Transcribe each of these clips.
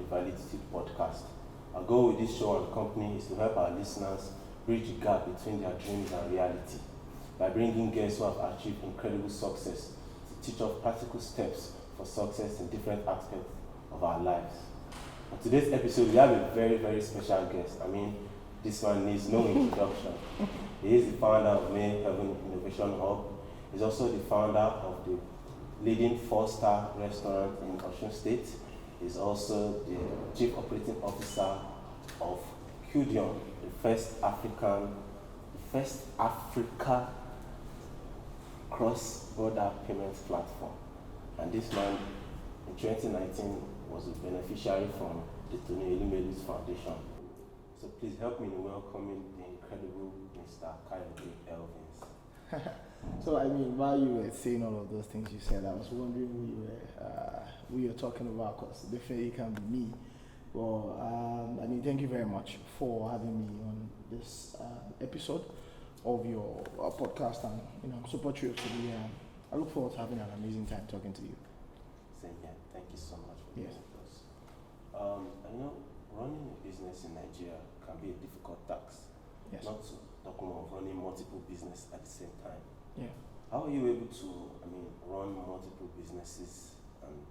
the ValueTitude Podcast. Our goal with this show and company is to help our listeners bridge the gap between their dreams and reality by bringing guests who have achieved incredible success to teach us practical steps for success in different aspects of our lives. On today's episode, we have a very, very special guest. This man needs no introduction. He is the founder of Mayhaven Innovation Hub. He's also the founder of the leading 4-star restaurant in Osun-state. He's also the chief operating officer of Cudium, the first Africa cross-border payments platform. And this man, in 2019, was a beneficiary from the Tony Elimelu's Foundation. So please help me in welcoming the incredible Mr. Kayode Elvis. So while you were saying all of those things you said, I was wondering who you were talking about, because definitely it can be me. Well, thank you very much for having me on this episode of your podcast, and I'm super thrilled to be here. I look forward to having an amazing time talking to you. Same here. Thank you so much for being with us. Running a business in Nigeria can be a difficult task. Yes. Not to talk more of running multiple businesses at the same time. Yeah. How are you able to, run multiple businesses and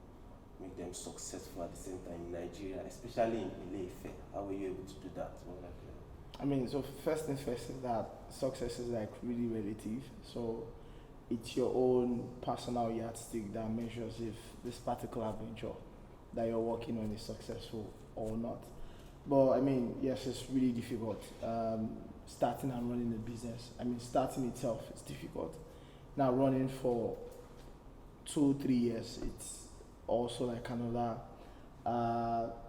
make them successful at the same time in Nigeria, especially in Ile-Ife? How are you able to do that? So first things first is that success is really relative. So it's your own personal yardstick that measures if this particular venture that you're working on is successful or not. But yes, it's really difficult. Starting and running a business. Starting itself is difficult. Now running for 2-3 years, it's also another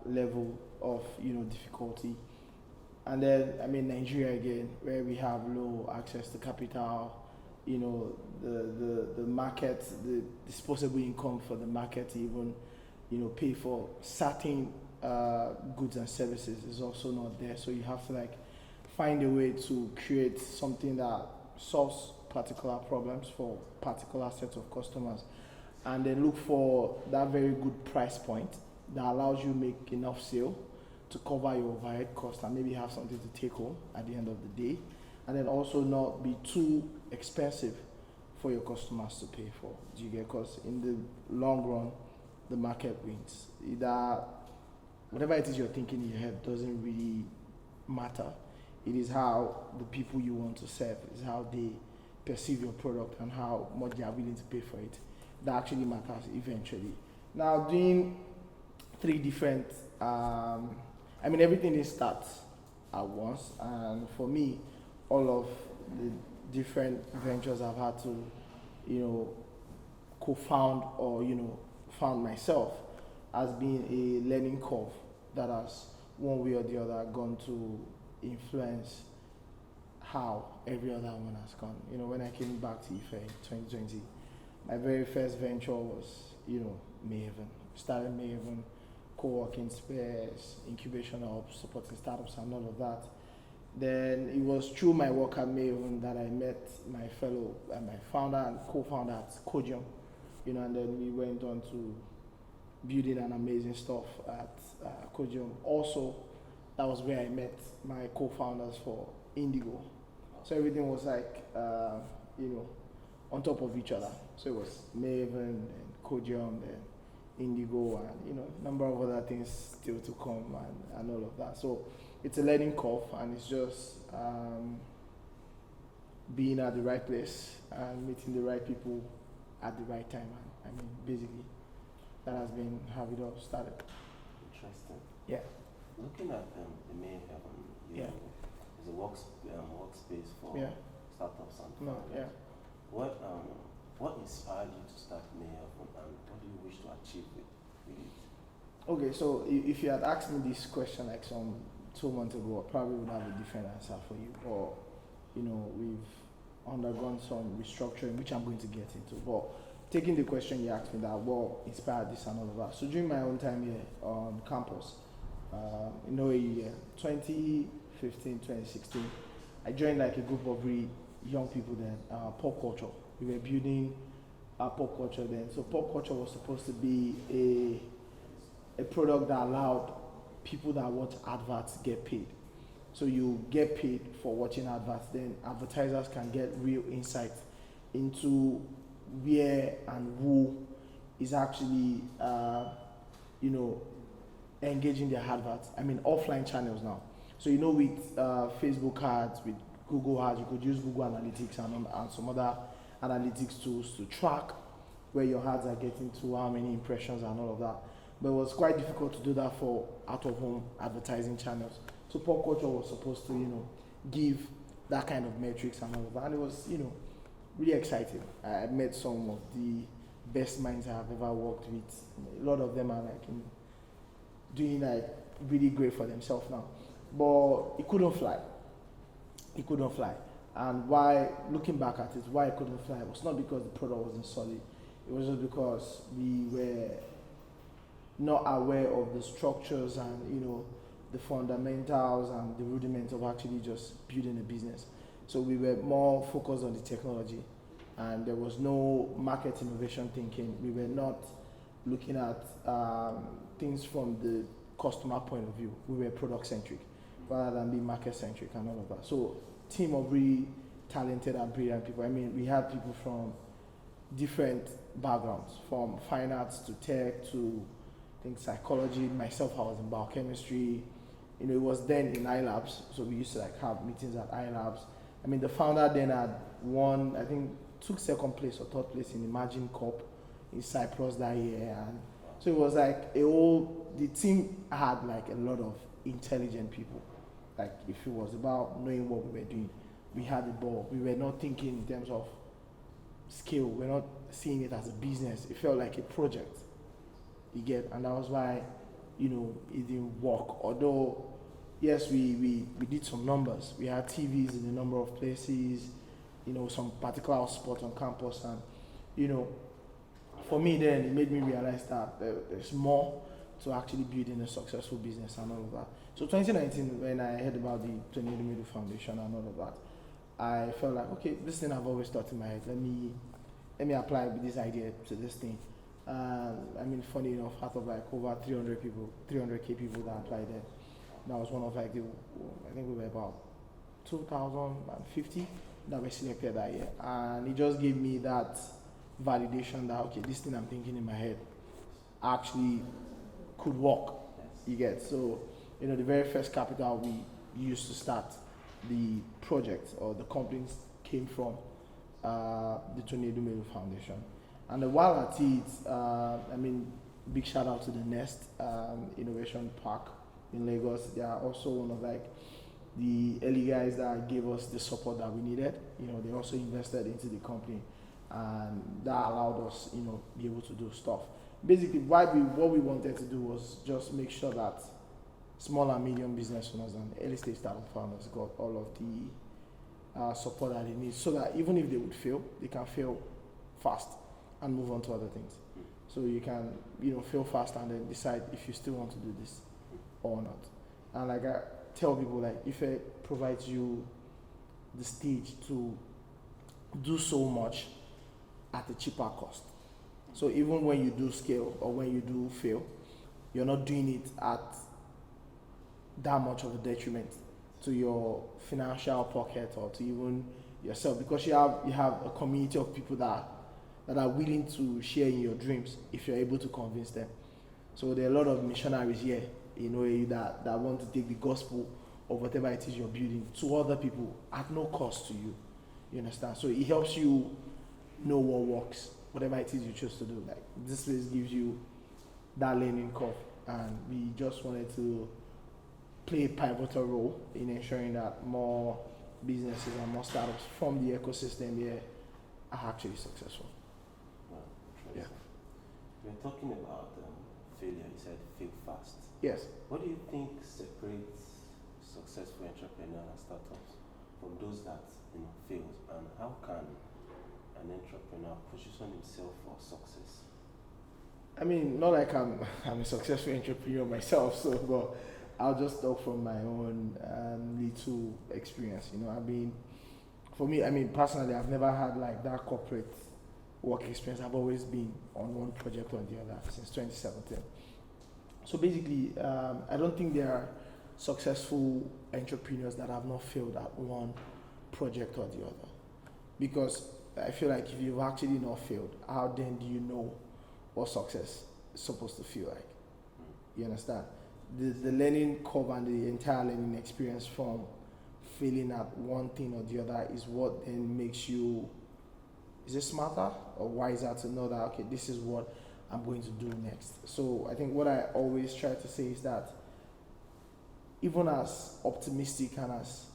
level of difficulty. And then Nigeria again, where we have low access to capital, the market, the disposable income for the market to even pay for certain goods and services is also not there. So you have to find a way to create something that solves particular problems for particular sets of customers, and then look for that very good price point that allows you make enough sale to cover your overhead cost and maybe have something to take home at the end of the day, and then also not be too expensive for your customers to pay for. Do you get? Because in the long run, the market wins. Either whatever it is you're thinking in your head doesn't really matter. It is how the people you want to serve, is how they perceive your product and how much they are willing to pay for it. That actually matters eventually. Now, doing 3 different, everything starts at once, and for me, all of the different ventures I've had to, co-found or, found myself has been a learning curve that has one way or the other gone to influence how every other one has gone. When I came back to Ife in 2020, my very first venture was, Mayhaven. Started Mayhaven, co-working space, incubation hubs, supporting startups and all of that. Then it was through my work at Mayhaven that I met my founder and co-founder at Cudium, and then we went on to building an amazing stuff at Cudium. Also, that was where I met my co-founders for Indeego. So everything was on top of each other. So it was Mayhaven and Cudium and Indeego and a number of other things still to come and all of that. So it's a learning curve, and it's just being at the right place and meeting the right people at the right time. Basically, that has been how it all started. Interesting. Yeah. Looking at the Mayhaven, is a workspace for startups and What inspired you to start Mayhaven, and what do you wish to achieve with it? Okay, so if you had asked me this question some 2 months ago, I probably would have a different answer for you. But we've undergone some restructuring, which I'm going to get into. But taking the question you asked me, that what inspired this and all of that. So during my own time here on campus, 2015, 2016, I joined a group of really young people then, pop culture. We were building pop culture then. So pop culture was supposed to be a product that allowed people that watch adverts get paid. So you get paid for watching adverts, then advertisers can get real insight into where and who is actually, engaging their adverts. I mean, offline channels now. So with Facebook ads, with Google ads, you could use Google Analytics and some other analytics tools to track where your ads are getting to, how many impressions and all of that. But it was quite difficult to do that for out-of-home advertising channels. So pop culture was supposed to, give that kind of metrics and all of that. And it was, really exciting. I met some of the best minds I have ever worked with. A lot of them are doing really great for themselves now. But it couldn't fly. It couldn't fly. And why, looking back at it, why it couldn't fly was not because the product wasn't solid. It was just because we were not aware of the structures and, the fundamentals and the rudiments of actually just building a business. So we were more focused on the technology, and there was no market innovation thinking. We were not looking at things from the customer point of view. We were product centric rather than being market centric and all of that. So team of really talented and brilliant people. I mean, we had people from different backgrounds, from fine arts to tech to psychology. Myself, I was in biochemistry. It was then in iLabs, so we used to have meetings at iLabs. I mean, the founder then had won, I think, took second place or third place in Imagine Cup in Cyprus that year, and so it was the team had a lot of intelligent people. If it was about knowing what we were doing, we had the ball. We were not thinking in terms of scale. We're not seeing it as a business. It felt like a project. You get, and that was why, it didn't work. Although, yes, we did some numbers. We had TVs in a number of places, some particular spots on campus, and, for me then, it made me realize that there's more to actually building a successful business and all of that. So 2019, when I heard about the Tony Middle Foundation and all of that, I felt like, okay, this thing I've always thought in my head, let me apply with this idea to this thing. I mean, funny enough, out of over 300k people that applied there, that was one of I think we were about 2,050 that were selected that year. And it just gave me that validation that, okay, this thing I'm thinking in my head actually could work. You get, so, the very first capital we used to start the project or the company came from the Tony Middle Foundation. And while at it, big shout out to the Nest Innovation Park in Lagos. They are also one of the early guys that gave us the support that we needed. They also invested into the company, and that allowed us, be able to do stuff. Basically, what we wanted to do was just make sure that small and medium business owners and early stage startup founders got all of the support that they need, so that even if they would fail, they can fail fast and move on to other things. So you can, fail fast and then decide if you still want to do this or not. And I tell people, if it provides you the stage to do so much at a cheaper cost. So even when you do scale or when you do fail, you're not doing it at that much of a detriment to your financial pocket or to even yourself, because you have a community of people that are willing to share in your dreams if you're able to convince them. So there are a lot of missionaries here, that want to take the gospel of whatever it is you're building to other people at no cost to you. You understand? So it helps you know what works, whatever it is you choose to do. This place gives you that learning curve, and we just wanted to play a pivotal role in ensuring that more businesses and more startups from the ecosystem here are actually successful. Yeah. We're talking about failure. You said fail fast. Yes. What do you think separates successful entrepreneurs and startups from those that fail? And how can an entrepreneur position himself for success? Not like I'm a successful entrepreneur myself, but I'll just talk from my own little experience. For me, personally, I've never had that corporate work experience. I've always been on one project or the other since 2017. So basically, I don't think there are successful entrepreneurs that have not failed at one project or the other. Because I feel like if you've actually not failed, how then do you know what success is supposed to feel like? You understand? The learning curve and the entire learning experience from failing at one thing or the other is what then makes you, is it smarter or wiser to know that, okay, this is what I'm going to do next. So I think what I always try to say is that even as optimistic and as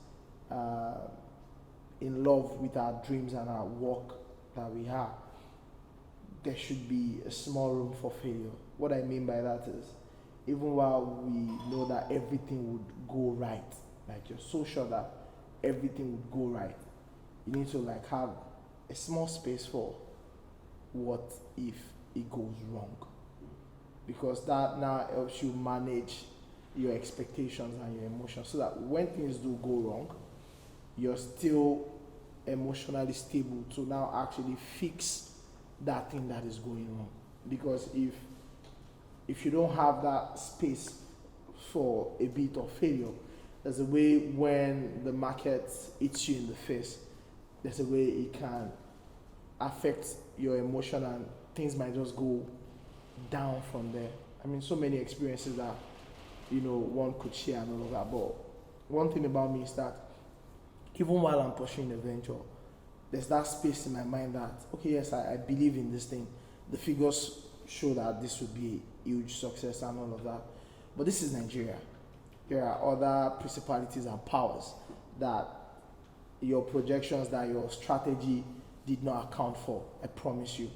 in love with our dreams and our work that we have, there should be a small room for failure. What I mean by that is, even while we know that everything would go right, like you're so sure that everything would go right, you need to like have a small space for what if it goes wrong, because that now helps you manage your expectations and your emotions, so that when things do go wrong, you're still emotionally stable to now actually fix that thing that is going wrong. Because if you don't have that space for a bit of failure, there's a way when the market hits you in the face, there's a way it can affect your emotion and things might just go down from there. I mean, so many experiences that, one could share and all of that. But one thing about me is that even while I'm pursuing a venture, there's that space in my mind that, okay, yes, I believe in this thing. The figures show that this would be a huge success and all of that. But this is Nigeria. There are other principalities and powers that your projections, that your strategy did not account for. I promise you.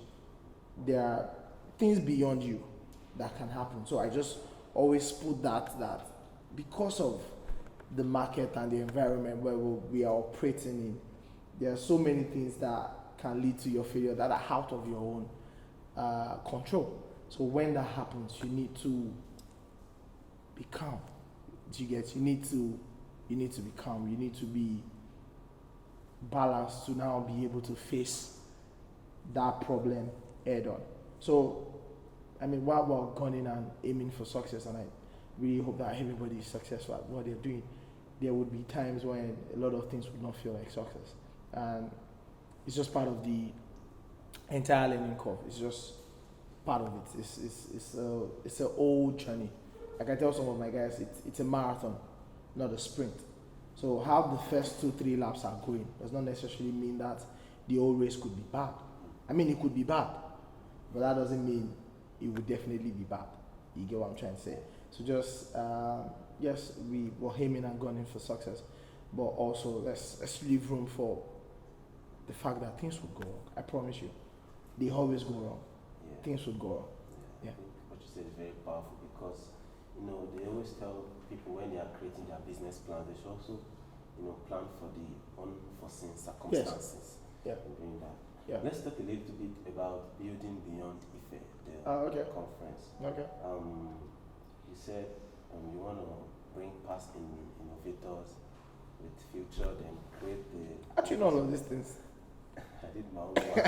There are things beyond you that can happen. So I just always put that because of the market and the environment where we are operating in, there are so many things that can lead to your failure that are out of your own control. So when that happens, you need to be calm. You need to be calm. You need to be balanced to now be able to face that problem head on. So, I mean, while we're gunning and aiming for success, and I really hope that everybody is successful at what they're doing, there would be times when a lot of things would not feel like success. And it's just part of the entire learning curve. It's just part of it. It's an old journey. Like I tell some of my guys, it's a marathon, not a sprint. So how the first 2-3 laps are going does not necessarily mean that the whole race could be bad. I mean, it could be bad, but that doesn't mean it would definitely be bad. You get what I'm trying to say? So just, yes, we were aiming and gunning for success, but also let's leave room for the fact that things would go wrong. I promise you, they always go wrong. Yeah. Things would go wrong. Yeah. I think what you said is very powerful because, they always tell people when they are creating their business plans, they should also, plan for the unforeseen circumstances. Yes. Yeah. In doing that. Yeah. Let's talk a little bit about building beyond Ife, the okay. conference. Okay. You said you want to bring past innovators with future, then create the. Actually, not all of these things. I did my own work.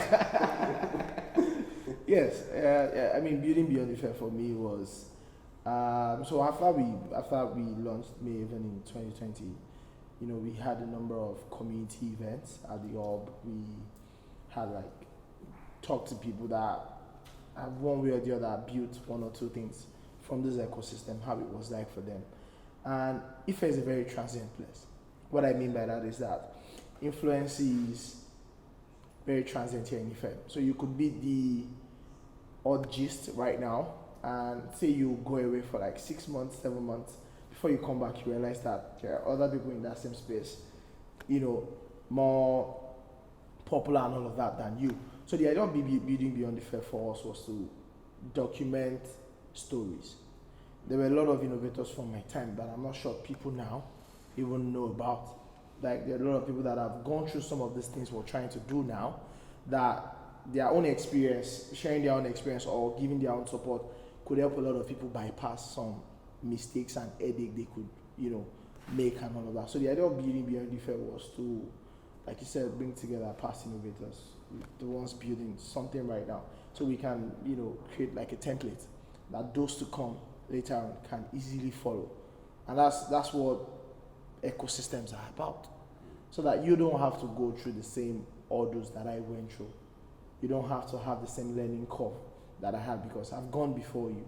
Yes. I mean, building beyond Ife for me was. So after we launched Mayhaven in 2020, we had a number of community events at the hub. We had talked to people that have one way or the other built one or two things from this ecosystem, how it was like for them. And Ife is a very transient place. What I mean by that is that influence is very transient here in Ife. So you could be the odd gist right now, and say you go away for 6 months, 7 months, before you come back, you realize that there are other people in that same space, more popular and all of that than you. So the idea of building beyond the fair for us was to document stories. There were a lot of innovators from my time that I'm not sure people now even know about. There are a lot of people that have gone through some of these things we're trying to do now, that their own experience, sharing their own experience or giving their own support could help a lot of people bypass some mistakes and headache they could, make and all of that. So the idea of building beyond the fair was to, like you said, bring together past innovators, the ones building something right now, so we can, create a template that those to come later on can easily follow. And that's what ecosystems are about. So that you don't have to go through the same hurdles that I went through. You don't have to have the same learning curve that I had, because I've gone before you.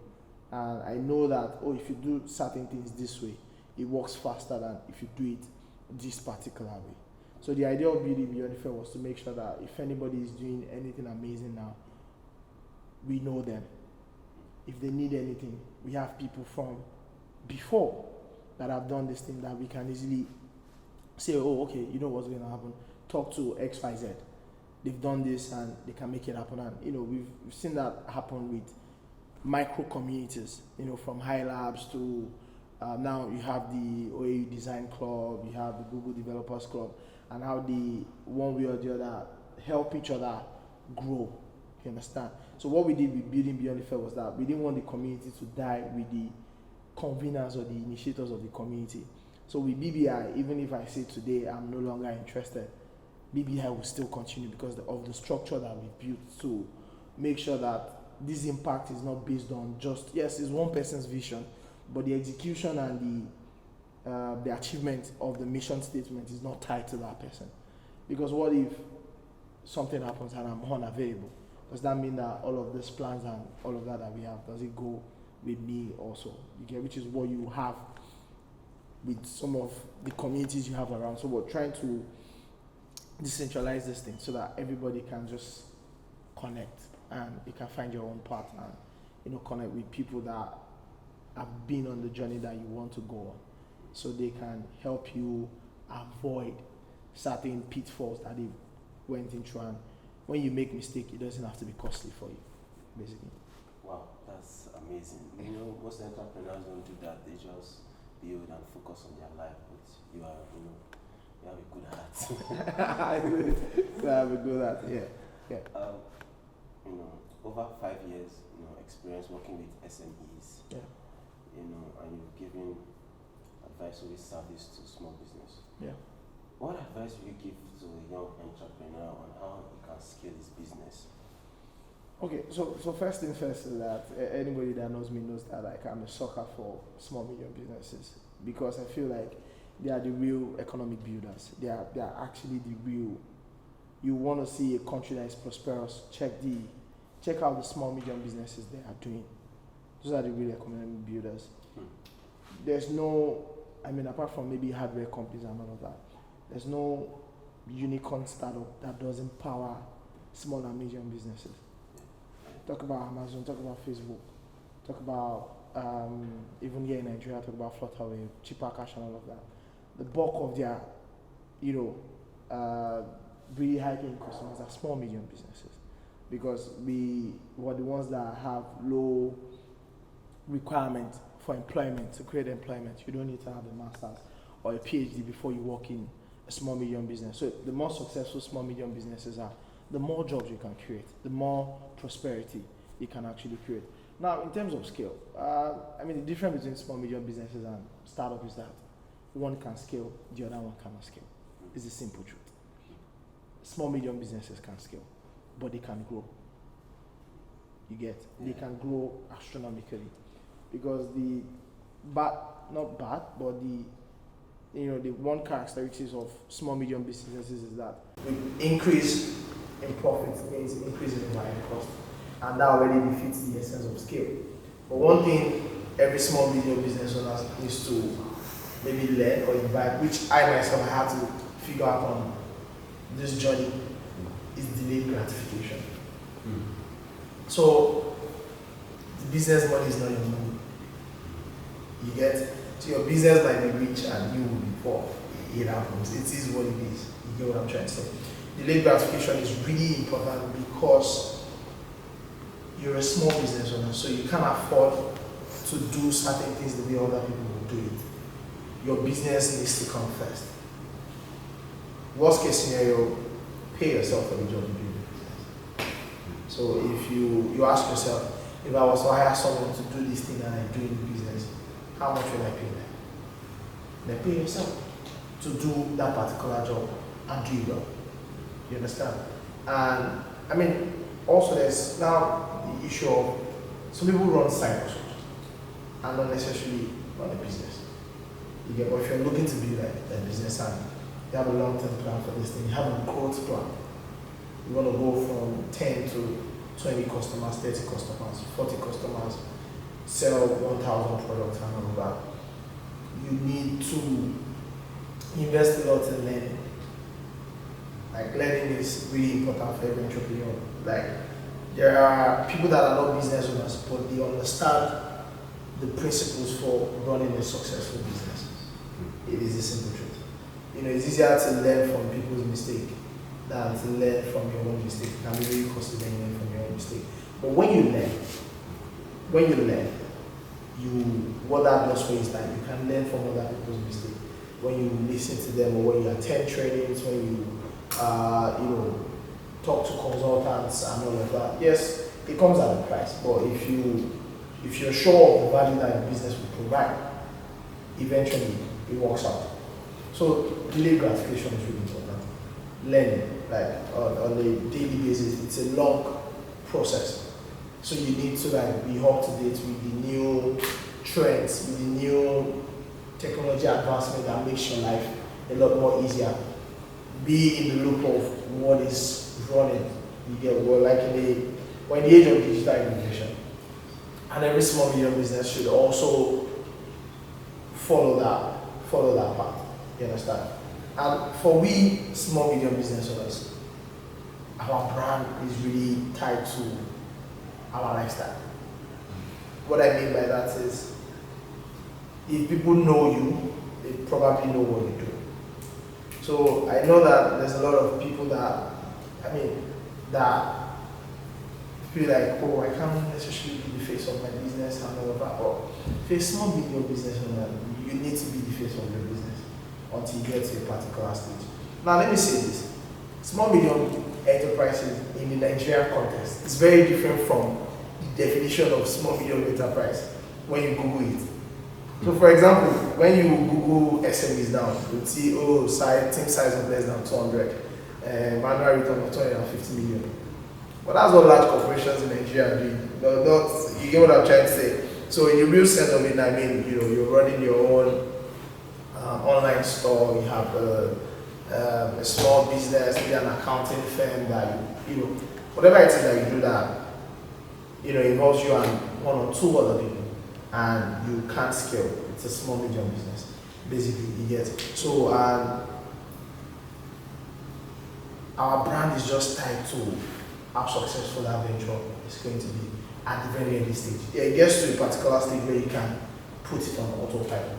And I know that, if you do certain things this way, it works faster than if you do it this particular way. So the idea of building Beyond Fair was to make sure that if anybody is doing anything amazing now, we know them. If they need anything, we have people from before that have done this thing that we can easily say, okay, you know what's going to happen. Talk to XYZ. They've done this and they can make it happen. And we've seen that happen with micro communities. From High Labs to now you have the OAU Design Club, you have the Google Developers Club, and how the one way or the other help each other grow. You understand? So what we did with Building Beyond the Fair was that we didn't want the community to die with the conveners or the initiators of the community. So with BBI, even if I say today I'm no longer interested, BBI will still continue because of the structure that we built to make sure that this impact is not based on just, yes, it's one person's vision, but the execution and the achievement of the mission statement is not tied to that person. Because what if something happens and I'm unavailable? Does that mean that all of these plans and all of that we have, does it go with me also? You get, which is what you have with some of the communities you have around. So we're trying to decentralize this thing so that everybody can just connect and you can find your own path and connect with people that have been on the journey that you want to go on, so they can help you avoid certain pitfalls that they went into. And when you make mistake, it doesn't have to be costly for you, basically. Wow, that's amazing. Most entrepreneurs don't do that. They just build and focus on their life, but you have a good heart. I have a good heart, yeah. Over 5 years, experience working with SMEs. Yeah. And you've given advisory service to small business. Yeah. What advice would you give to a young entrepreneur on how he can scale his business? Okay, so first thing first is that anybody that knows me knows that I'm a sucker for small medium businesses, because I feel like they are the real economic builders. They are actually the real. You want to see a country that is prosperous, check out the small medium businesses they are doing. Those are the real economic builders. There's no, apart from maybe hardware companies and all of that, there's no unicorn startup that doesn't power small and medium businesses. Talk about Amazon, talk about Facebook, talk about even here in Nigeria, talk about Flutterwave, Cheaper Cash and all of that. The bulk of their, really high-paying customers are small, medium businesses, because we were the ones that have low requirement for employment. To create employment, you don't need to have a master's or a PhD before you work in a small, medium business. So the more successful small, medium businesses are, the more jobs you can create, the more prosperity you can actually create. Now, in terms of scale, the difference between small, medium businesses and startup is that one can scale, the other one cannot scale. It's the simple truth. Small, medium businesses can scale, but they can grow. You get? They can grow astronomically, because the one characteristics of small, medium businesses is that with increase in profits means increase in the buying cost, and that already defeats the essence of scale. But one thing every small, medium business owner needs to maybe learn or imbibe, which I myself had to figure out on this journey, is delayed gratification. So the business money is not your money. You get? So your business might be rich and you will be poor. It happens. It is what it is. You get what I'm trying to say? Delayed gratification is really important because you're a small business owner, so you can't afford to do certain things the way other people will do it. Your business needs to come first. Worst case scenario, pay yourself for the job you do. So if you ask yourself, if I was to hire someone to do this thing that I do in the business, how much will I pay them? Then pay yourself to do that particular job and do it well. You understand? And also there's now the issue of some people run side hustles. and not necessarily run a business. You get, but if you're looking to be like a business and you have a long-term plan for this thing, you have a growth plan. You want to go from 10 to 20 customers, 30 customers, 40 customers, sell 1,000 products and all of that. You need to invest a lot in learning. Like, learning is really important for every entrepreneur. Like, there are people that are not business owners, but they understand the principles for running a successful business. It is a simple truth. You know, it's easier to learn from people's mistake than to learn from your own mistake. It can be really costly when you learn from your own mistake. But when you learn, what that does for you is that you can learn from other people's mistakes. When you listen to them, or when you attend trainings, when you talk to consultants and all of that. Yes, it comes at a price, but if you're sure of the value that your business will provide, eventually it works out. So delayed gratification is really important. Learning, like on a daily basis, it's a long process. So you need to like be up to date with the new trends, with the new technology advancement that makes your life a lot more easier. Be in the loop of what is running. You get, we're in the age of digital innovation, and every small medium business should also follow that path. You understand? And for we small medium business owners, our brand is really tied to our lifestyle. What I mean by that is, if people know you, they probably know what you do. So I know that there's a lot of people that feel like, oh, I can't necessarily be the face of my business and all of that. But if you're a small medium business owner, you need to be the face of your business until you get to a particular stage. Now let me say this. Small medium enterprises in the Nigerian context is very different from the definition of small medium enterprise when you Google it. So for example, when you Google SMEs now, you'll see, team size of less than 200, manual return of 250 million. But that's what large corporations in Nigeria are doing. You get what I'm trying to say? So in the real sense of it, I mean, you're running your own online store, you have a small business, maybe an accounting firm that whatever it is that you do that, involves you and one or two other people, and you can't scale. It's a small medium business, basically, you get it. So our brand is just tied to how successful that venture is going to be at the very early stage. It gets to a particular stage where you can put it on autopilot.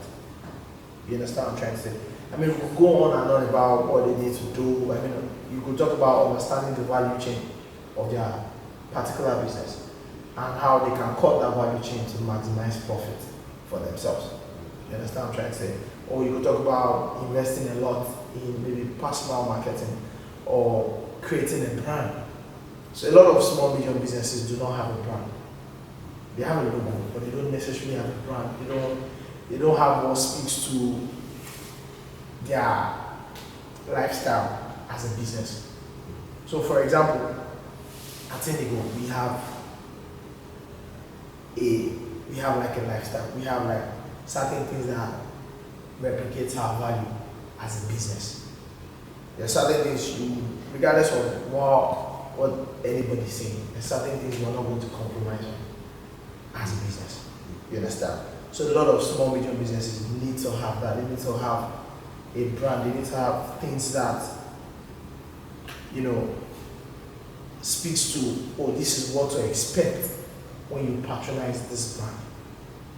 You understand what I'm trying to say? I mean, we could go on and on about what they need to do. I mean, you could talk about understanding the value chain of their particular business and how they can cut that value chain to maximize profit for themselves. You understand what I'm trying to say? Or you could talk about investing a lot in maybe personal marketing or creating a brand. So a lot of small medium businesses do not have a brand. They have a logo, but they don't necessarily have a brand. They don't have what speaks to their lifestyle as a business. So for example, at Indeego, we have like a lifestyle. We have like certain things that replicate our value as a business. There are certain things regardless of what anybody's saying, there's certain things we're not going to compromise on as a business. You understand? So a lot of small, medium businesses need to have that. They need to have a brand. They need to have things that, speaks to, this is what to expect when you patronize this brand,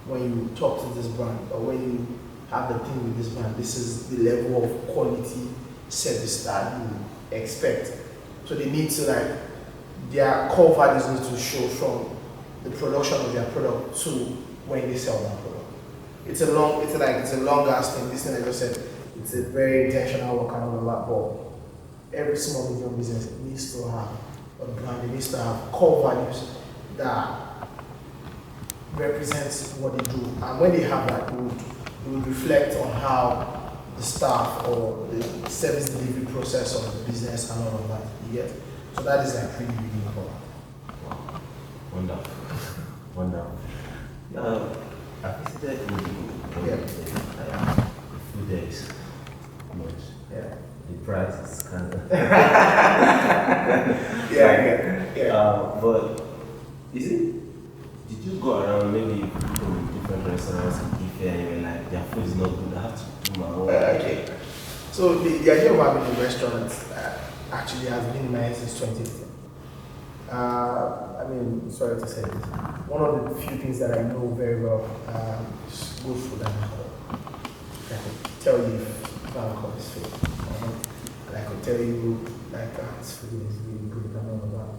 when you talk to this brand, or when you have the thing with this brand. This is the level of quality service that you expect. So they need to their core values need to show from the production of their product to when they sell that product. It's a long ass thing. This thing I just said, it's a very intentional work and all of that, but every small medium business needs to have a brand. It needs to have core values that represents what they do. And when they have that, it would reflect on how the staff or the service delivery process of the business and all of that. You get? So that is really, really important. Wow. Wonderful. I visited Indeego. Yeah. The food there is much. Yeah. The price is kind of. Yeah. But is it? Did you go around maybe in different restaurants in Ife and you were like, their food is not good, I have to do my own? Okay. So the idea of having a restaurant actually has been in my head since 2015. I mean, sorry to say this. One of the few things that I know very well is good food and alcohol. I could tell you if alcohol is fake. And I could tell you like this food is really good and all of that.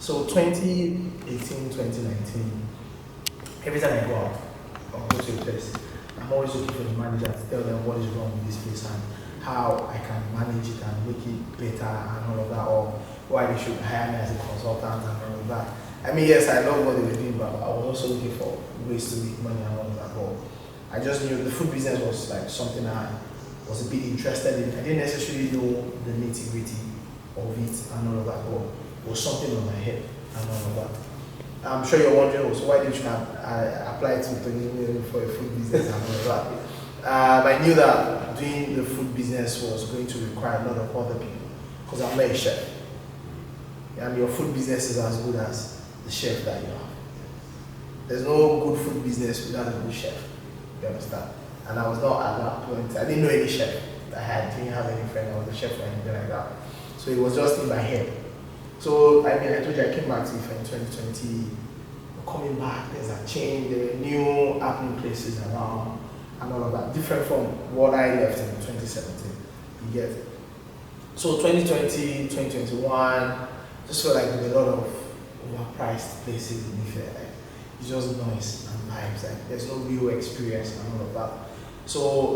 So 2018, 2019, every time I go out or go to a place, I'm always looking for the manager to tell them what is wrong with this place and how I can manage it and make it better and all of that, or why they should hire me as a consultant and all of that. I mean, yes, I love what they were doing, but I was also looking for ways to make money and all of that. But I just knew the food business was like something I was a bit interested in. I didn't necessarily know the nitty-gritty of it and all of that, but it was something on my head and all of that. I'm sure you're wondering also why did you apply to Tony for a food business and all of that. I knew that doing the food business was going to require a lot of other people because I'm not a chef. And your food business is as good as the chef that you have. There's no good food business without a good chef. You understand? And I was not at that point. I didn't know any chef. Didn't have any friend or the chef or anything like that. So it was just in my head. So I mean, I told you I came back to Ife in 2020. Coming back, there's a change. There were new happening places around and all of that. Different from what I left in 2017. You get it? So 2020, 2021, just felt like there were a lot of overpriced places in Ife. Like, it's just noise and vibes. Like, there's no real experience and all of that. So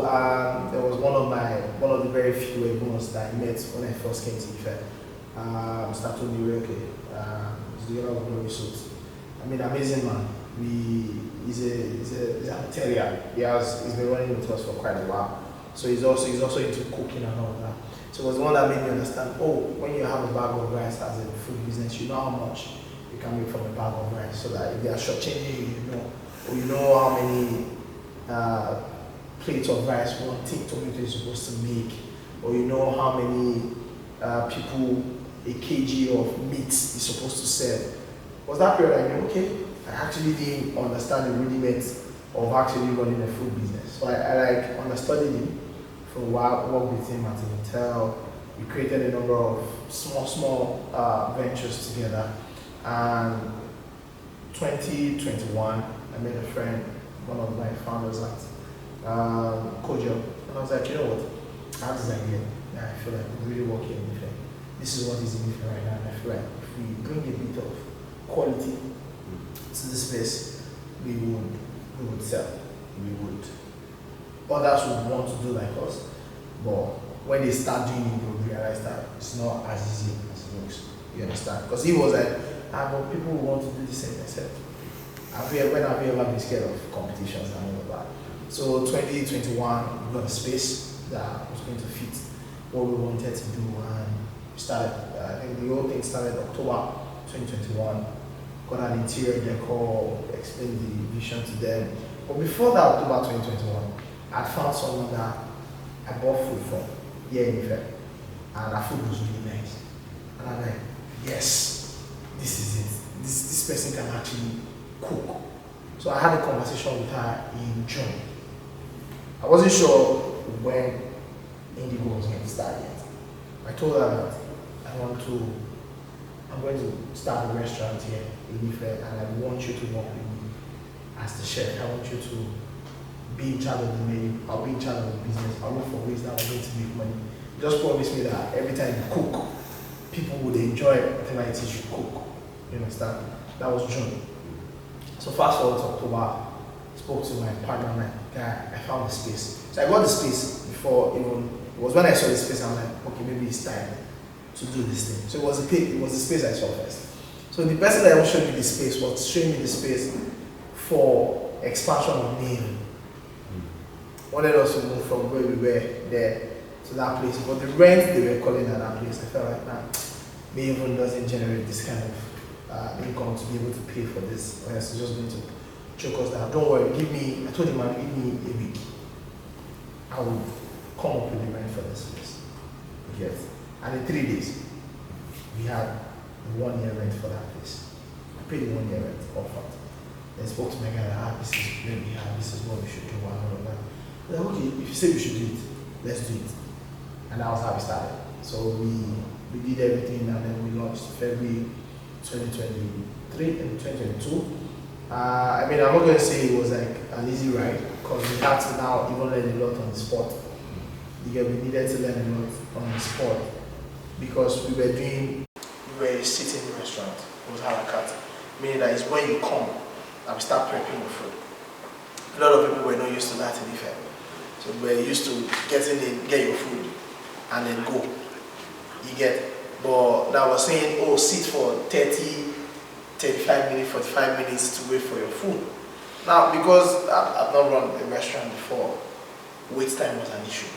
there was one of the very few Egbons that I met when I first came to Ife. Started New York. He's the owner of Glory Suits. I mean, amazing man. He's a hotelier. He's been running with us for quite a while. So he's also into cooking and all of that. So it was the one that made me understand, when you have a bag of rice as a food business, you know how much you can make from a bag of rice. So that if they are shortchanging you know how many plates of rice one thick tomato is supposed to make, or you know how many people a kg of meat is supposed to sell. Was that period I knew, okay, I actually didn't understand the rudiments of actually running a food business. So I understudied him for a while, worked with him at a hotel. We created a number of small ventures together. And 2021, I met a friend, one of my founders at Cudium, and I was like, you know what, I have this idea. I feel like we're really working in Ife. This is what is in Ife right now, and I feel like if we bring a bit of quality to this space, we would sell. Others would want to do like us, but when they start doing it, they'll realize that it's not as easy as it looks. You understand? Because he was like, but people will want to do the same. I said, when have you ever been scared of competitions and all of that? So 2021, we got a space that was going to fit what we wanted to do, and we started. I think the whole thing started October 2021. Got an interior decor, explained the vision to them. But before that, October 2021, I found someone that I bought food from here in Ife, and our food was really nice. And I'm like, yes, this is it. This person can actually cook. So I had a conversation with her in June. I wasn't sure when Indeego was going to start yet. I told her that I'm going to start a restaurant here in Ife, and I want you to work with me as the chef. I want you to be in charge of the menu. I'll be in charge of the business. I'll look for ways that we're going to make money. Just promise me that every time you cook, people would enjoy whatever it is you cook. You understand? That was June. So fast forward to October, I spoke to my partner, and I found the space. So I got the space before even, it was when I saw the space, I'm like, okay, maybe it's time to do this thing. So it was the space I saw first. So the person that showed me the space was showing me the space for expansion of Mayhaven. Wanted us to move from where we were there to that place. But the rent they were calling at that place, I felt like, Mayhaven doesn't generate this kind of income to be able to pay for this. Or else it's just going to choke us down. Don't worry, I told him, man, give me a week. I will come up with the rent for this place. Yes. And in 3 days, we had 1 year rent for that place. I paid the 1 year rent upfront. Then spoke to my guy, this is where we have, this is what we should do, and all of that. Like, okay, if you say we should do it, let's do it. And that was how we started. So we did everything, and then we launched February 2023 and 2022. I mean, I'm not going to say it was like an easy ride, because we had to now even learn a lot on the spot. We needed to learn a lot on the spot, because we were a sitting restaurant. It was halakat, meaning that it's when you come and we start prepping your food. A lot of people were not used to that in Ife. So we're used to getting in, get your food, and then go. You get, but now we're saying, oh, sit for 30, 35 minutes, 45 minutes to wait for your food. Now, because I've not run a restaurant before, wait time was an issue.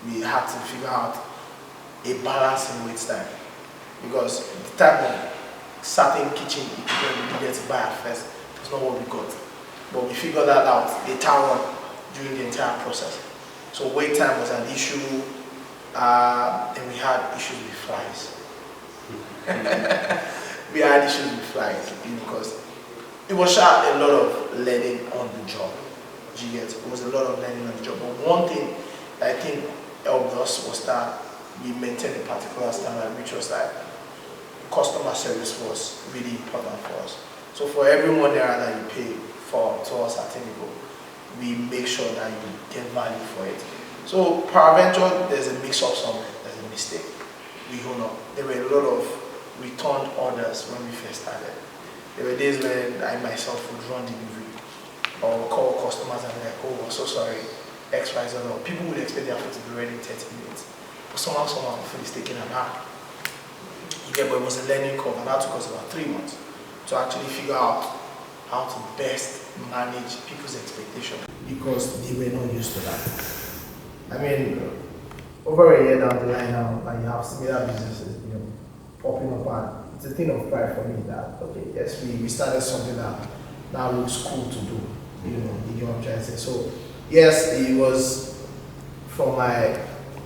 We had to figure out a balance in wait time, because the type of certain kitchen equipment we needed to buy at first was not what we got. But we figured that out later on during the entire process. So wait time was an issue, and we had issues with flies. We had issues with flies because it was a lot of learning on the job. You get, it was a lot of learning on the job. But one thing I think helped us was that we maintained a particular standard, which was that customer service was really important for us. So for every $1 that you pay to us at Indeego, we make sure that you get value for it. So peradventure, there's a mix-up somewhere, there's a mistake. We own up. There were a lot of returned orders when we first started. There were days when I myself would run delivery or call customers and be like, oh, I'm so sorry, X, Y, Z. People would expect their food to be ready in 30 minutes. But somehow food is taking an hour. Yeah, but it was a learning curve, and that took us about 3 months to actually figure out how to best manage people's expectations, because they were not used to that. I mean, over a year down the line now, and you have similar businesses, popping up, and it's a thing of pride for me that, okay, yes, we started something that now looks cool to do, you know what I'm trying to say. So, yes, it was from my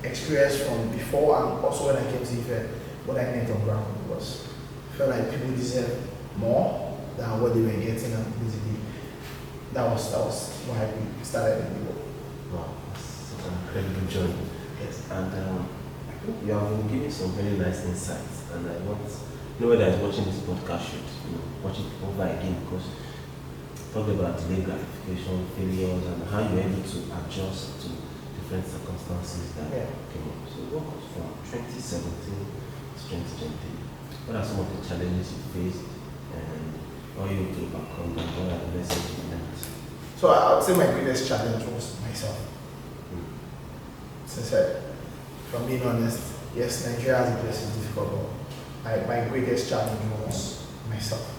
experience from before, and also when I came to Ife, what I meant on ground was, I felt like people deserve more than what they were getting, and basically, that was why we started Indeego. Wow, that's such an incredible journey. Yes, and I think you have been giving some very nice insights, and I want nobody that is watching this podcast should watch it over again, because talk about delayed gratification, failures, and how you're able to adjust to different circumstances that came up. So what was from 2017 to 2020? What are some of the challenges you faced, and how you able to overcome them? What are the lessons you learned? So I would say my greatest challenge was myself. Sincerely, from being honest, yes, Nigeria as a place is difficult, but my greatest challenge was myself.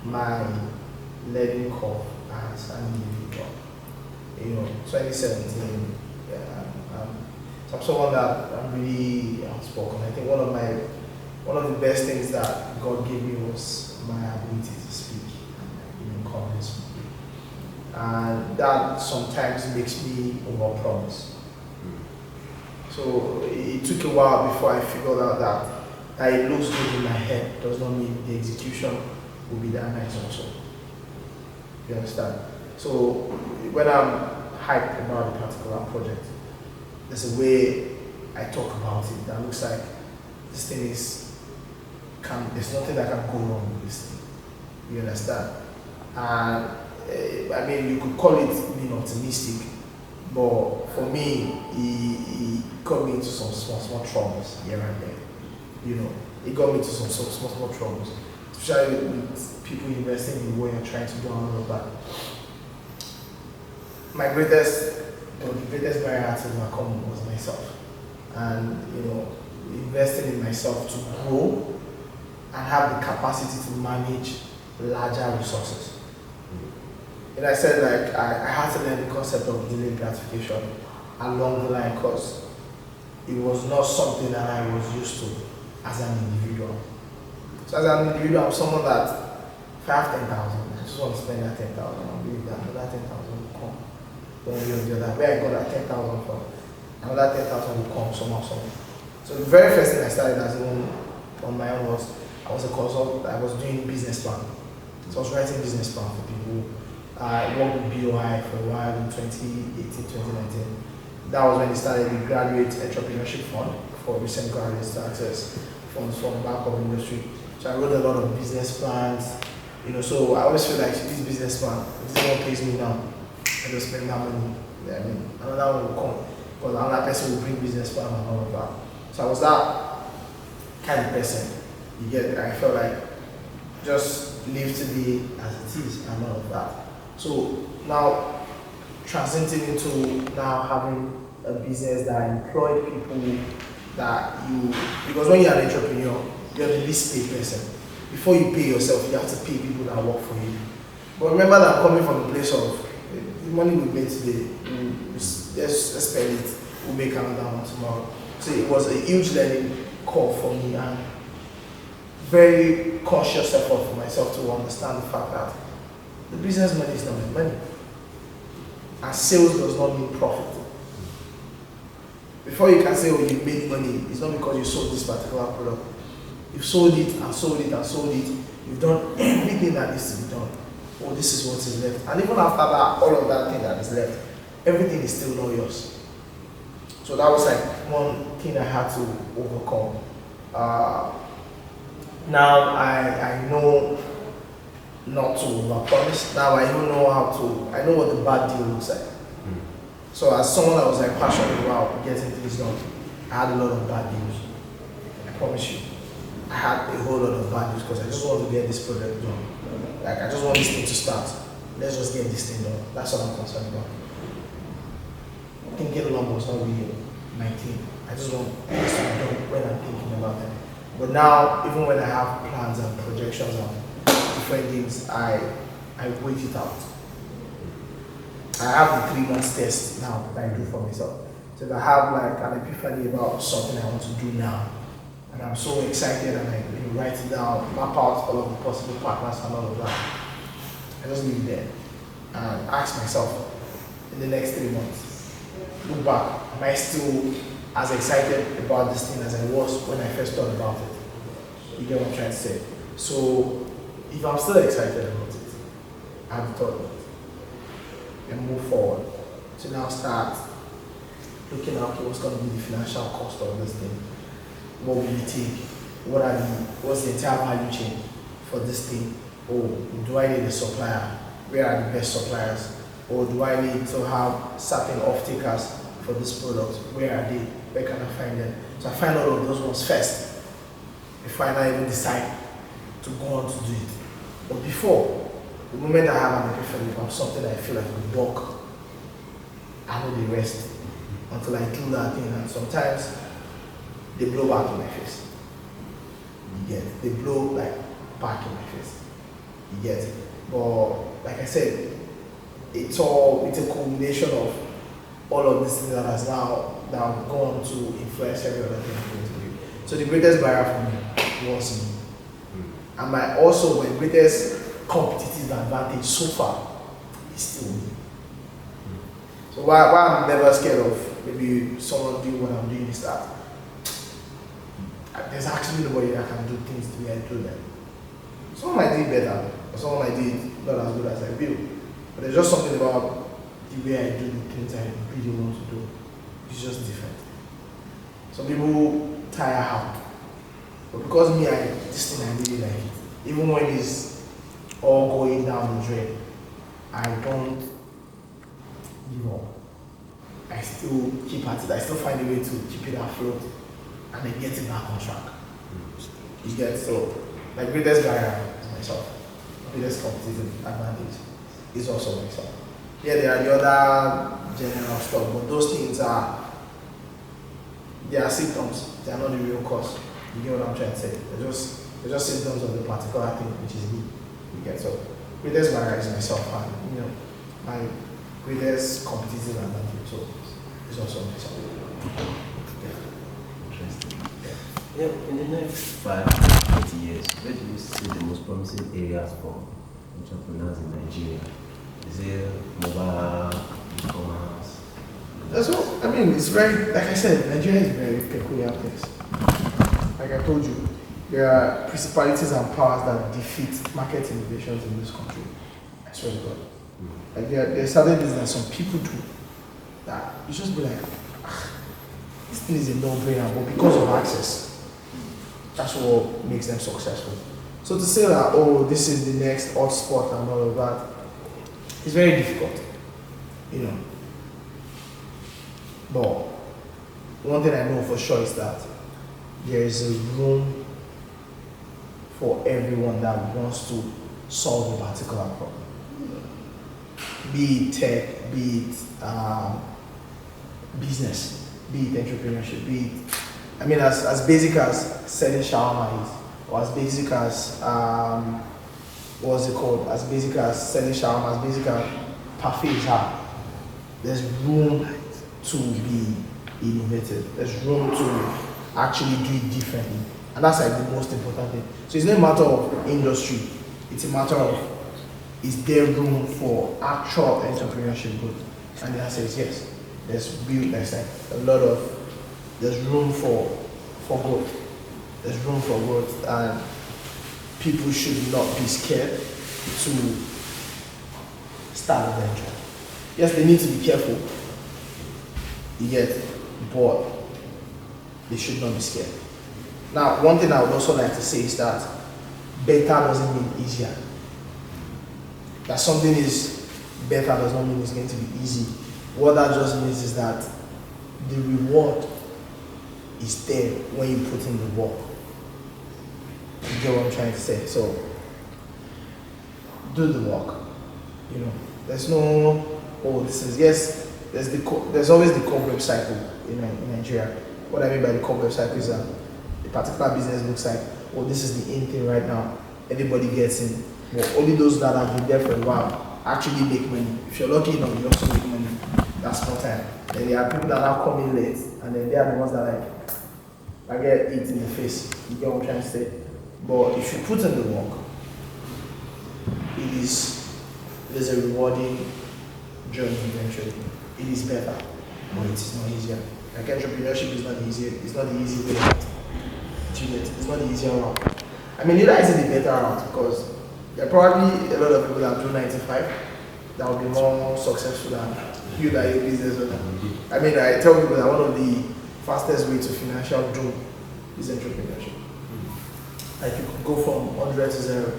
My learning curve as an individual. 2017, so I'm someone that I'm really outspoken. I think one of the best things that God gave me was my ability to speak and confidence. And that sometimes makes me overpromise. So it took a while before I figured out that it looks good in my head does not mean the execution will be that nice also. You understand? So when I'm hyped about a particular project, there's a way I talk about it that looks like this thing there's nothing that can go wrong with this thing. You understand? And I mean, you could call it being optimistic, but for me, it got me into some small troubles here and there. It got me into some small troubles, especially with people investing in what you're trying to do and all of that. The greatest barrier to overcome was myself, and investing in myself to grow and have the capacity to manage larger resources. And I said, I had to learn the concept of delayed gratification along the line, because it was not something that I was used to as an individual. So as an individual, I'm someone that if I have 10,000, just want to spend that 10,000. I believe that another 10,000 will come. One way or the other. Where I got that 10,000 from, another 10,000 will come somehow. So the very first thing I started as on my own was I was a consultant. I was doing business plan. So I was writing business plan for people. I worked with BOI for a while in 2018, 2019. That was when they started the Graduate Entrepreneurship Fund for recent graduates to access funds from the back of industry. So I wrote a lot of business plans. So I always feel like this business plan, if this one pays me now, I just spend that money. I mean, another one will come because another person will bring business plan and all of that. So I was that kind of person. You get it? I felt like just live today as it is and all of that. So now transiting into now having a business that employ people that because when you're an entrepreneur, you're the least paid person. Before you pay yourself, you have to pay people that work for you. But remember that coming from the place of the money we made today, let's spend it, we'll make another one tomorrow. So it was a huge learning curve for me and very conscious effort for myself to understand the fact that the business money is not my money. And sales does not mean profit. Before you can say, oh, you made money, it's not because you sold this particular product. You've sold it and sold it and sold it. You've done everything that needs to be done. Oh, this is what is left. And even after that, all of that thing that is left, everything is still not yours. So that was like one thing I had to overcome. Now I know not to overpromise. Now I don't know I know what the bad deal looks like. So as someone that was like passionate about getting things done, I had a lot of bad news. I promise you. I had a whole lot of bad news because I just want to get this project done. Like I just want this thing to start. Let's just get this thing done. That's what I'm concerned about. Thinking along was not really my thing. I just want this to be done when I'm thinking about them. But now, even when I have plans and projections and different things, I wait it out. I have the 3 months test now that I do for myself. So if I have like an epiphany about something I want to do now, and I'm so excited and I write it down, map out all of the possible partners and all of that, I just leave it there and ask myself in the next 3 months, look back, am I still as excited about this thing as I was when I first thought about it? You get what I'm trying to say? So if I'm still excited about it, I've thought about it and move forward to now start looking at what's going to be the financial cost of this thing. What will it take? What's the entire value chain for this thing? Or do I need a supplier? Where are the best suppliers? Or do I need to have certain off-takers for this product? Where are they? Where can I find them? So I find all of those ones first before I even decide to go on to do it. But before, the moment I have an epiphany about something I feel like will work, I know the rest until I do that thing. And sometimes they blow back in my face. You get it? They blow like back in my face. You get it? But like I said, it's a culmination of all of these things that has now gone to influence every other thing I'm going to do. So the greatest barrier for me was me. And my greatest competitive advantage so far is still me. So why I'm never scared of maybe someone doing what I'm doing is that there's actually nobody that can do things the way I do them. Someone might do it better, or someone might do it not as good as I will. But there's just something about the way I do the things I really want to do. It's just different. Some people tire out. But because this thing I really like it. Even when it's all going down the drain, I don't give up. I still keep at it. I still find a way to keep it afloat and then get it back on track. You get so my greatest barrier is myself. My greatest competitive advantage is also myself. Yeah, there are the other general stuff, but those things they are symptoms. They are not the real cause. You get what I'm trying to say? They're just symptoms of the particular thing, which is me. You get so greatest barrier is myself, and my greatest competitive advantage is also myself. Yeah, in the next 5 to 20 years, where do you see the most promising areas for entrepreneurs in Nigeria? Is it mobile, e-commerce? That's what I mean. It's very, like I said, Nigeria is a very peculiar place. Like I told you, there are principalities and powers that defeat market innovations in this country. I swear to God. Like there are certain things that some people do that you just be like, this thing is a no-brainer, but because of access, that's what makes them successful. So to say that, oh, this is the next hot spot and all of that, it's very difficult, you know. But one thing I know for sure is that there is a room for everyone that wants to solve a particular problem. Be it tech, be it business, be it entrepreneurship, be it, I mean, as basic as selling shawarma is, or as basic as, what's it called, as basic as selling shawarma, as basic as parfaits are, there's room to be innovative. There's room to actually do it differently. And that's like the most important thing. So it's not a matter of industry, it's a matter of, is there room for actual entrepreneurship growth? And the answer is yes. There's room for growth. There's room for growth, and people should not be scared to start a venture. Yes, they need to be careful, but they should not be scared. Now, one thing I would also like to say is that better doesn't mean easier. That something is better does not mean it's going to be easy. What that just means is that the reward is there when you put in the work. You get what I'm trying to say? So, do the work. You know, there's no, oh, this is, yes, there's always the cobweb cycle in Nigeria. What I mean by the cobweb cycle is that a particular business looks like, oh, this is the in thing right now. Everybody gets in. But only those that have been there for a while actually make money. If you're lucky enough, you also make money. That's more time. Then there are people that are coming late, and then they are the ones that I get it in the face. You get what I'm trying to say? But if you put in the work, it is a rewarding journey eventually. It is better, but it is not easier. Like entrepreneurship is not easy. It's not the easy way. It's not the easier route. I mean, neither is it the better route, because there are probably a lot of people that do 9 to 5 that will be more successful than you that are a business owner. I mean, I tell people that one of the fastest ways to financial doom is entrepreneurship. Like you could go from 100 to 0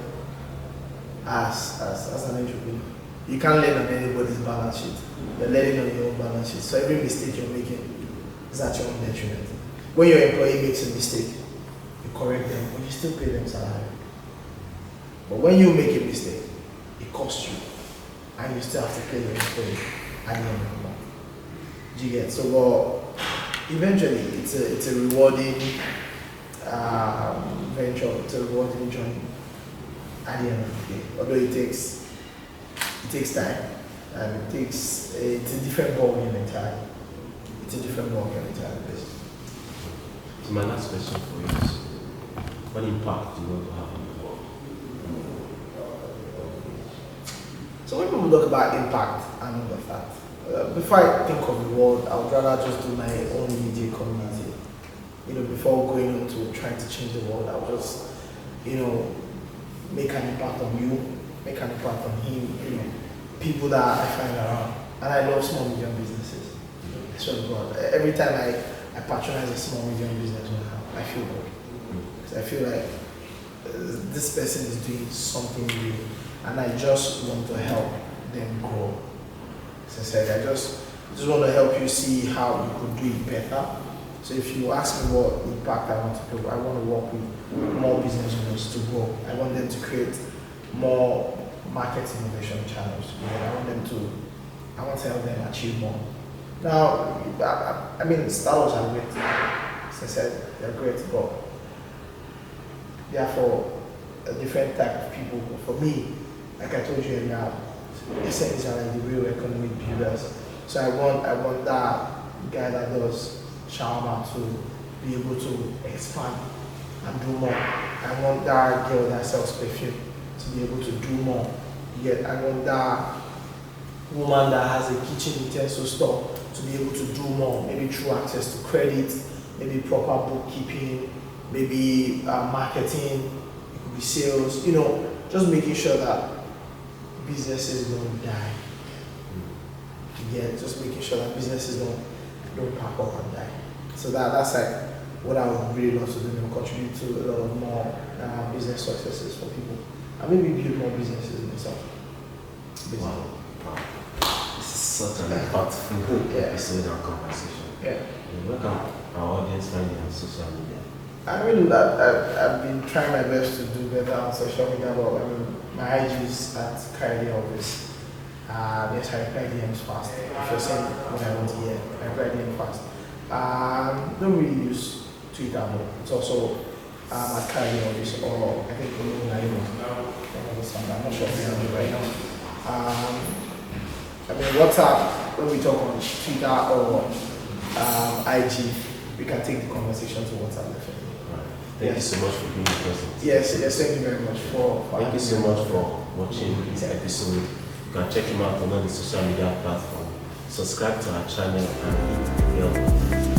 as an entrepreneur. You can't learn on anybody's balance sheet. You're learning on your own balance sheet. So every mistake you're making is at your own detriment. When your employee makes a mistake, you correct them, but you still pay them salary. But when you make a mistake, it costs you, and you still have to pay your employee at the end of the month. Do you get? So, eventually, it's a rewarding venture. It's a rewarding journey at the end of the day. Although it takes time, and it's a different ballgame entirely. It's a different ballgame entirely. So my last question for you is, what impact do you want to have on the world? So when people talk about impact and all of that, before I think of the world, I would rather just do my own immediate community. You know, before going on to trying to change the world, I would just, make an impact on you, make an impact on him, people that I find around. And I love small medium businesses. So every time I patronize a small medium business, I feel good. Because I feel like this person is doing something new, and I just want to help them grow. As I said, I just want to help you see how you could do it better. So if you ask me what impact I want to do, I want to work with more business owners to grow. I want them to create more market innovation channels. I want to help them achieve more. Now, I mean, startups are great. As I said, they're great, but they are for a different type of people. But for me, like I told you earlier, SMEs are like the real economic builders. So I want that guy that does shawarma to be able to expand and do more. I want that girl that sells perfume to be able to do more You get, I want that woman that has a kitchen utensil store to be able to do more, maybe through access to credit, maybe proper bookkeeping, maybe marketing, it could be sales, you know, just making sure that businesses don't die. Yeah, just making sure that businesses don't pack up and die. So that's like what I would really love to do, and contribute to a lot of more business successes for people. And maybe build more businesses myself. Wow. This is such an impactful episode and conversation. Yeah. Where can our audience find you on social media? I've been trying my best to do better on social media, but my IG is at Kayode Elvis. Yes, I reply DMs fast. If you're saying what I want to hear, I reply DMs fast. Don't really use Twitter, but it's also at Kayode Elvis, or I think Mayhaven. I'm not sure if you know right now. WhatsApp, when we talk on Twitter or IG, we can take the conversation to WhatsApp definitely. Thank you so much for being present. Yes, thank you very much for thank you so much for watching this episode. You can check him out on all the social media platforms. Subscribe to our channel and hit the bell.